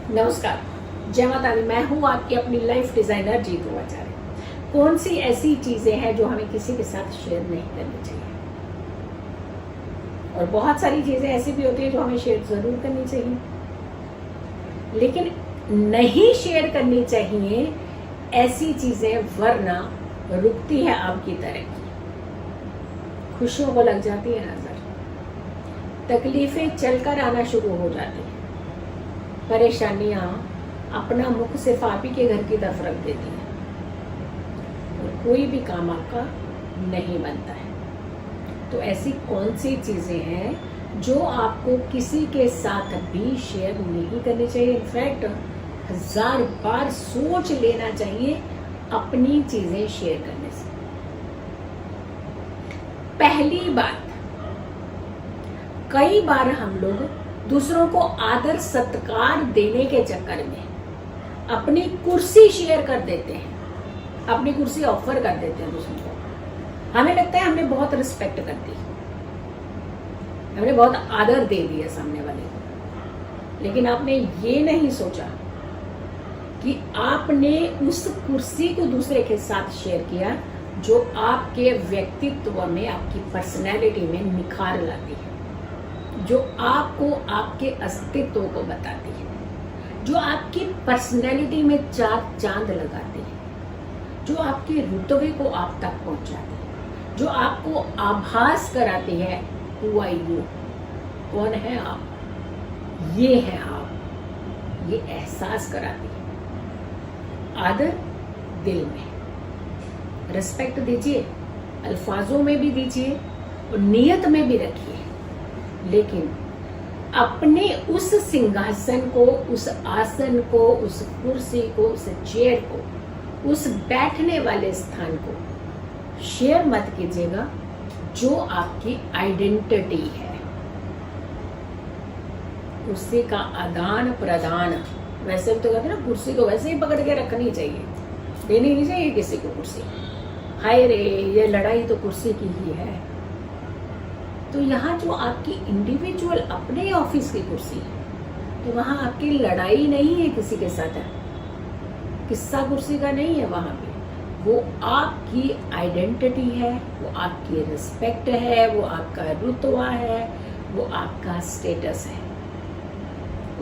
नमस्कार, जय माता दी। मैं हूँ आपकी अपनी लाइफ डिजाइनर जीतू आचार्य। कौन सी ऐसी चीजें हैं जो हमें किसी के साथ शेयर नहीं करनी चाहिए, और बहुत सारी चीजें ऐसी भी होती है जो हमें शेयर जरूर करनी चाहिए, लेकिन नहीं शेयर करनी चाहिए ऐसी चीजें, वरना रुकती है आपकी तरक्की। खुशियों को लग जाती है नजर, तकलीफें चलकर आना शुरू हो जाती है, परेशानियां अपना मुख सिर्फ आप ही के घर की तरफ रख देती हैं, और कोई भी काम आपका नहीं बनता है। तो ऐसी कौन सी चीजें हैं जो आपको किसी के साथ भी शेयर नहीं करनी चाहिए? इनफैक्ट 1000 बार सोच लेना चाहिए अपनी चीजें शेयर करने से। पहली बात, कई बार हम लोग दूसरों को आदर सत्कार देने के चक्कर में अपनी कुर्सी शेयर कर देते हैं, अपनी कुर्सी ऑफर कर देते हैं दूसरों को। हमें लगता है हमने बहुत रिस्पेक्ट कर दी, हमने बहुत आदर दे दिया सामने वाले को, लेकिन आपने ये नहीं सोचा कि आपने उस कुर्सी को दूसरे के साथ शेयर किया जो आपके व्यक्तित्व में, आपकी पर्सनैलिटी में निखार लाती है, जो आपको आपके अस्तित्व को बताती है, जो आपकी पर्सनैलिटी में 4 चांद लगाती है, जो आपके रुतबे को आप तक पहुंचाती है, जो आपको आभास कराती है हु आर यू, कौन है आप, ये है आप, ये एहसास कराती है। आदर दिल में, रिस्पेक्ट दीजिए, अल्फाजों में भी दीजिए और नियत में भी रखिए, लेकिन अपने उस सिंहासन को, उस आसन को, उस कुर्सी को, उस चेयर को, उस बैठने वाले स्थान को शेयर मत कीजिएगा जो आपकी आइडेंटिटी है। कुर्सी का आदान प्रदान, वैसे भी तो कहते हैं ना, कुर्सी को वैसे ही पकड़ के रखनी चाहिए, देनी नहीं चाहिए किसी को कुर्सी। हाय रे, ये लड़ाई तो कुर्सी की ही है। तो यहाँ जो आपकी इंडिविजुअल अपने ऑफिस की कुर्सी है, तो वहाँ आपकी लड़ाई नहीं है किसी के साथ, है किस्सा कुर्सी का नहीं है वहाँ पे। वो आपकी आइडेंटिटी है, वो आपकी रिस्पेक्ट है, वो आपका रुतबा है, वो आपका स्टेटस है।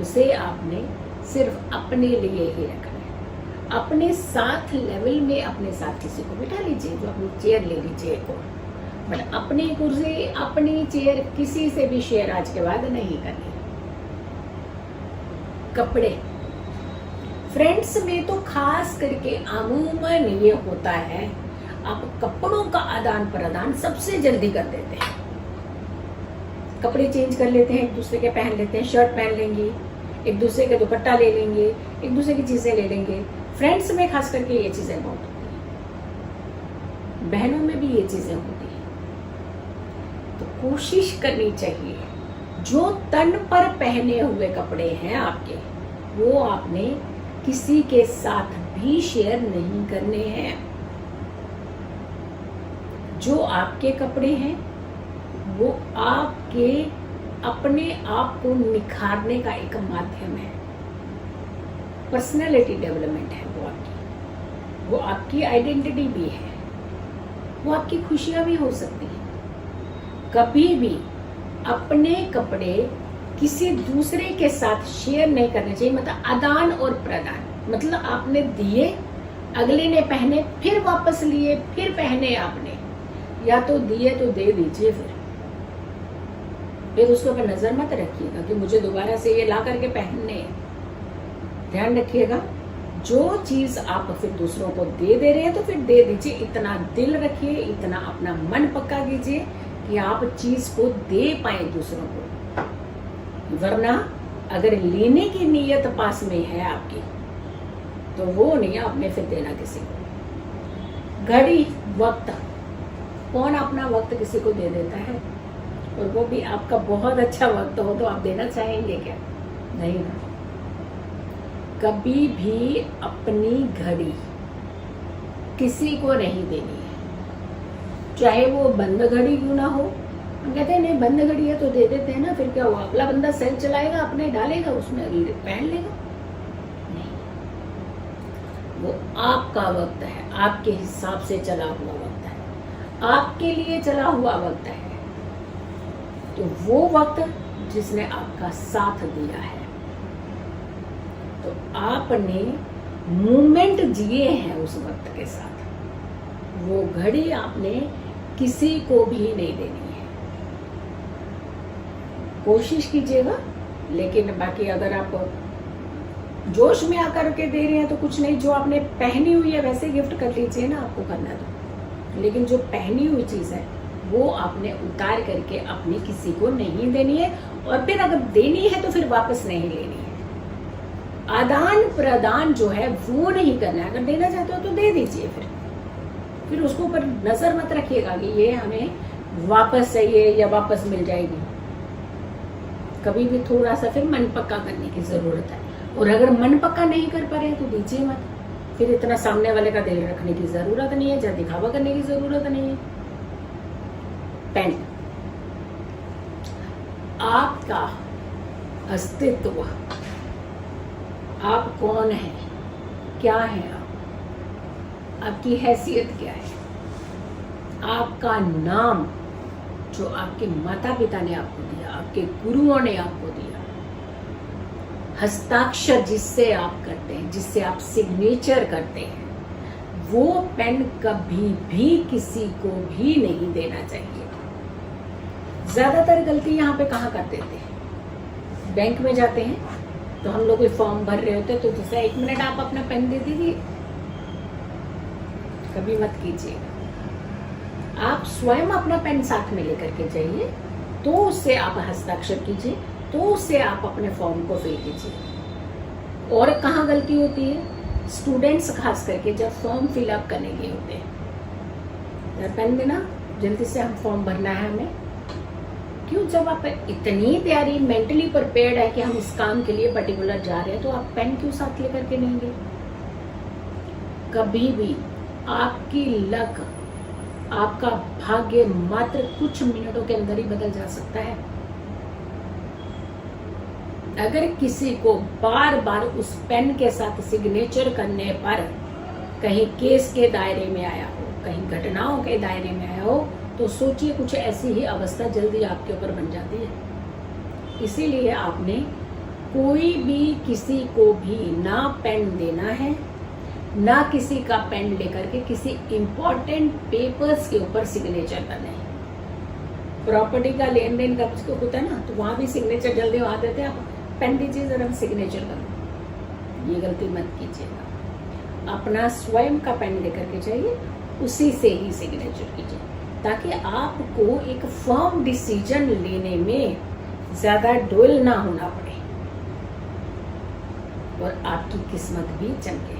उसे आपने सिर्फ अपने लिए ही रखना है। अपने साथ लेवल में अपने साथ किसी को बिठा लीजिए, जो अपनी चेयर ले लीजिए एक और, बट अपनी कुर्सी, अपनी चेयर किसी से भी शेयर आज के बाद नहीं करनी। कपड़े, फ्रेंड्स में तो खास करके अमूमन ये होता है, आप कपड़ों का आदान प्रदान सबसे जल्दी कर देते हैं। कपड़े चेंज कर लेते हैं, एक दूसरे के पहन लेते हैं, शर्ट पहन लेंगे, एक दूसरे के दुपट्टा ले लेंगे, एक दूसरे की चीजें ले लेंगे। फ्रेंड्स में खास करके ये चीजें बहुत होती हैं, बहनों में भी ये चीजें होती हैं। तो कोशिश करनी चाहिए जो तन पर पहने हुए कपड़े हैं आपके, वो आपने किसी के साथ भी शेयर नहीं करने हैं। जो आपके कपड़े हैं वो आपके अपने आप को निखारने का एक माध्यम है, पर्सनैलिटी डेवलपमेंट है वो आपकी आइडेंटिटी भी है, वो आपकी खुशियां भी हो सकती हैं। कभी भी अपने कपड़े किसी दूसरे के साथ शेयर नहीं करने चाहिए। मतलब आदान और प्रदान, मतलब आपने दिए, अगले ने पहने, फिर वापस लिए, फिर पहने आपने, या तो दिए तो दे दीजिए, फिर उसके ऊपर नजर मत रखिएगा कि मुझे दोबारा से ये ला करके पहनने। ध्यान रखिएगा, जो चीज आप फिर दूसरों को दे रहे हैं तो फिर दे दीजिए। इतना दिल रखिए, इतना अपना मन पक्का कीजिए कि आप चीज को दे पाए दूसरों को। वरना अगर लेने की नीयत पास में है आपकी, तो वो नहीं आपने फिर देना किसी को। घड़ी, वक्त, कौन अपना वक्त किसी को दे देता है? और वो भी आपका बहुत अच्छा वक्त हो तो आप देना चाहेंगे क्या? नहीं ना। कभी भी अपनी घड़ी किसी को नहीं देनी है, चाहे वो बंद घड़ी क्यों ना हो। हम कहते हैं नहीं, बंद घड़ी है तो दे देते हैं ना, फिर क्या हुआ, अगला बंदा सेल चलाएगा, अपने डालेगा, उसमें पहन लेगा। नहीं, वो आपका वक्त है, आपके हिसाब से चला हुआ वक्त है, आपके लिए चला हुआ वक्त है। तो वो वक्त जिसने आपका साथ दिया है, तो आपने मूवमेंट जिए हैं उस वक्त के साथ, वो घड़ी आपने किसी को भी नहीं देनी है। कोशिश कीजिएगा, लेकिन बाकी अगर आप जोश में आकर के दे रहे हैं तो कुछ नहीं, जो आपने पहनी हुई है वैसे गिफ्ट कर लीजिए ना, आपको करना तो। लेकिन जो पहनी हुई चीज है वो आपने उतार करके अपनी किसी को नहीं देनी है, और फिर अगर देनी है तो फिर वापस नहीं लेनी है। आदान प्रदान जो है वो नहीं करना है। अगर देना चाहते हो तो दे दीजिए, फिर उसको ऊपर नजर मत रखिएगा कि ये हमें वापस चाहिए या वापस मिल जाएगी। कभी भी थोड़ा सा फिर मन पक्का करने की जरूरत है, और अगर मन पक्का नहीं कर पा रहे तो दीजिए मत। फिर इतना सामने वाले का दिल रखने की जरूरत नहीं है, या दिखावा करने की जरूरत नहीं है। पेन, आपका अस्तित्व, आप कौन है, क्या है आपकी हैसियत क्या है, आपका नाम जो आपके माता पिता ने आपको दिया, आपके गुरुओं ने आपको दिया, हस्ताक्षर जिससे आप करते हैं, जिससे आप सिग्नेचर करते हैं, वो पेन कभी भी किसी को भी नहीं देना चाहिए। ज्यादातर गलती यहाँ पे कहाँ कर देते हैं, बैंक में जाते हैं तो हम लोग कोई फॉर्म भर रहे होते तो जैसे 1 मिनट आप अपना पेन दे दीजिए, कभी मत कीजिएगा। आप स्वयं अपना पेन साथ में लेकर के जाइए, तो उससे आप हस्ताक्षर कीजिए, तो उससे आप अपने फॉर्म को फिल कीजिए। और कहाँ गलती होती है, स्टूडेंट्स खास करके जब फॉर्म फिलअप करने के होते हैं, पेन देना, जल्दी से हम फॉर्म भरना है हमें। क्यों, जब आप इतनी तैयारी मेंटली प्रिपेयर्ड है कि हम इस काम के लिए पर्टिकुलर जा रहे हैं, तो आप पेन क्यों साथ लेकर के नहीं गए? कभी भी आपकी लक, आपका भाग्य मात्र कुछ मिनटों के अंदर ही बदल जा सकता है। अगर किसी को बार बार उस पेन के साथ सिग्नेचर करने पर कहीं केस के दायरे में आया हो, कहीं घटनाओं के दायरे में आया हो, तो सोचिए कुछ ऐसी ही अवस्था जल्दी आपके ऊपर बन जाती है। इसीलिए आपने कोई भी किसी को भी ना पेन देना है, ना किसी का पेन लेकर के किसी इंपॉर्टेंट पेपर्स के ऊपर सिग्नेचर करना है। प्रॉपर्टी का लेन देन का कुछ होता है ना, तो वहां भी सिग्नेचर जल्दी वहां देते हैं, आप पेन दीजिए जरा सिग्नेचर करो। ये गलती मत कीजिएगा। अपना स्वयं का पेन लेकर के जाइए, उसी से ही सिग्नेचर कीजिए, ताकि आपको एक फर्म डिसीजन लेने में ज्यादा डोल ना होना पड़े और आपकी किस्मत भी चमके,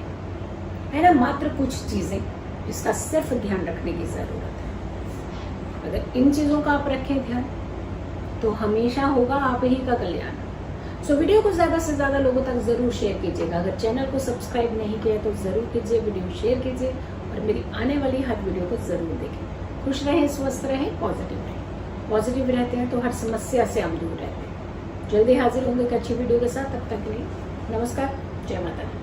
है ना। मात्र कुछ चीजें, इसका सिर्फ ध्यान रखने की जरूरत है। अगर इन चीजों का आप रखें ध्यान, तो हमेशा होगा आप ही का कल्याण। सो वीडियो को ज्यादा से ज्यादा लोगों तक जरूर शेयर कीजिएगा। अगर चैनल को सब्सक्राइब नहीं किया तो जरूर कीजिए, वीडियो शेयर कीजिए, और मेरी आने वाली हर वीडियो को जरूर देखें। खुश रहें, स्वस्थ रहें, पॉजिटिव रहें। पॉजिटिव रहते हैं तो हर समस्या से हम दूर रहते हैं। जल्दी हाजिर होंगे एक अच्छी वीडियो के साथ। तब तक के लिए नमस्कार, जय माता दी।